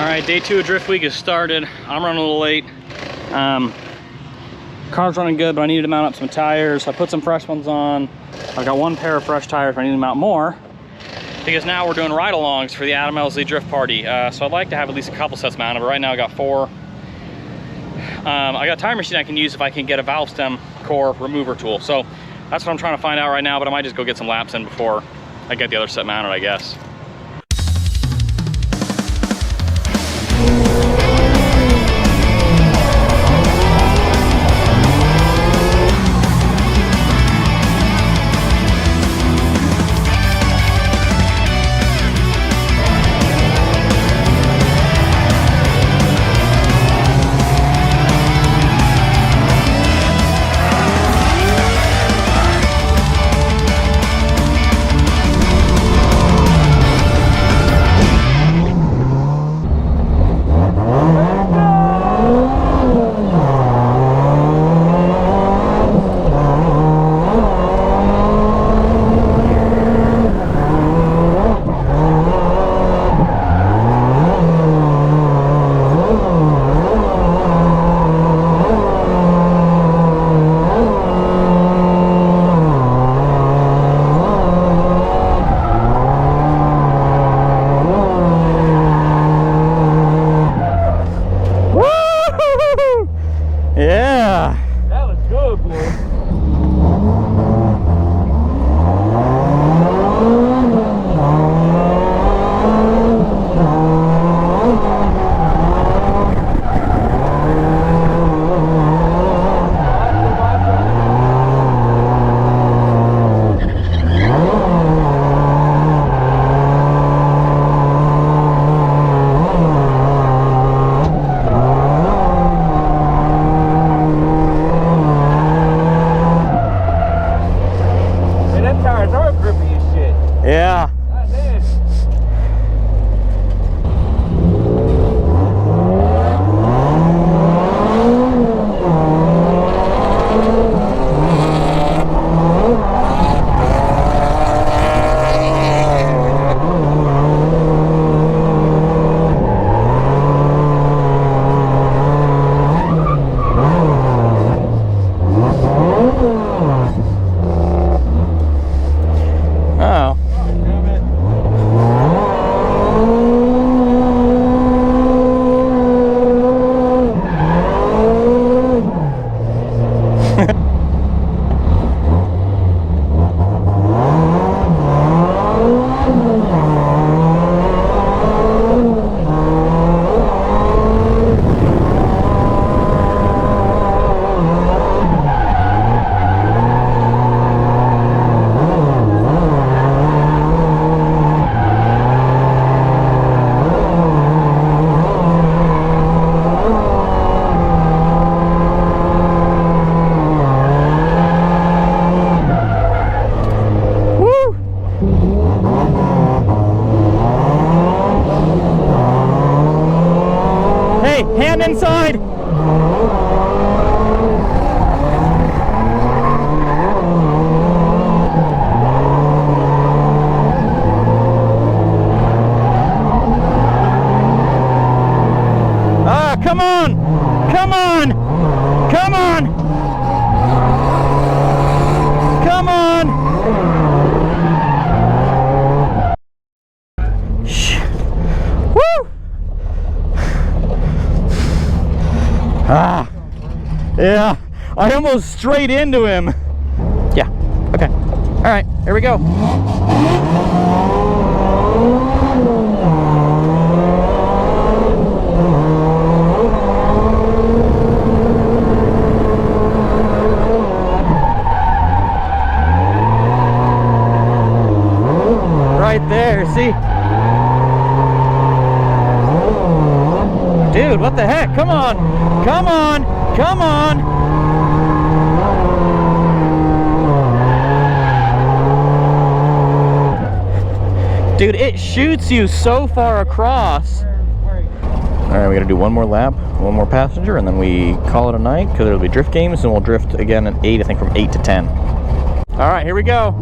right, day 2 of drift week has started. I'm running a little late. Car's running good, but I needed to mount up some tires. I put some fresh ones on. I've got 1 pair of fresh tires, but I need to mount more because now we're doing ride-alongs for the Adam Elsley Drift Party. So I'd like to have at least a couple sets mounted, but right now I got 4. I got a tire machine I can use if I can get a valve stem core remover tool. So that's what I'm trying to find out right now, but I might just go get some laps in before I get the other set mounted, I guess. Yeah. That was good, boy. Yeah. Oh. Hey, hand inside! Ah, come on! Come on! Come on! Come on! Woo! Ah, yeah, I almost straight into him. Yeah, okay. All right, here we go. Right there, see? Dude, what the heck? Come on! Come on! Come on! Dude, it shoots you so far across. Alright, we gotta do one more lap, one more passenger, and then we call it a night, because there'll be drift games, and we'll drift again at 8, I think from 8 to 10. Alright, here we go.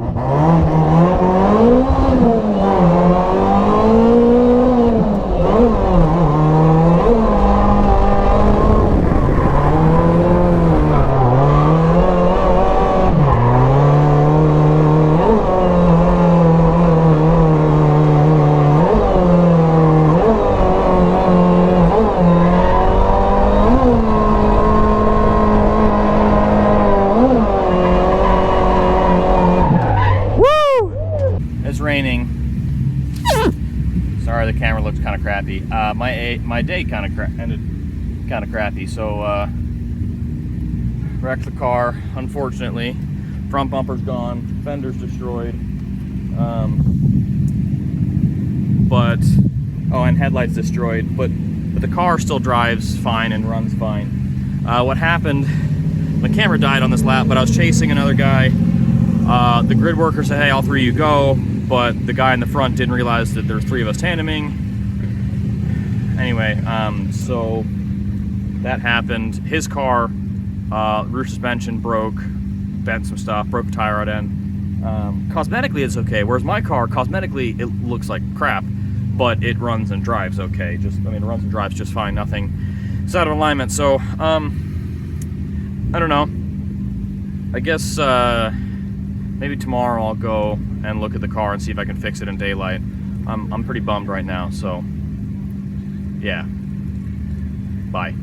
of crappy. My day kind of ended kind of crappy. So wrecked the car, unfortunately. Front bumper's gone, fender's destroyed. And headlights destroyed. But the car still drives fine and runs fine. What happened? My camera died on this lap, but I was chasing another guy. The grid worker said, "Hey, all three of you go," but the guy in the front didn't realize that there's three of us tandeming. Anyway, so that happened. His car, rear suspension broke, bent some stuff, broke a tire out end. Cosmetically, it's okay. Whereas my car, cosmetically, it looks like crap, but it runs and drives okay. It runs and drives just fine. Nothing is out of alignment. So, I don't know. I guess maybe tomorrow I'll go and look at the car and see if I can fix it in daylight. I'm pretty bummed right now. So, yeah. Bye.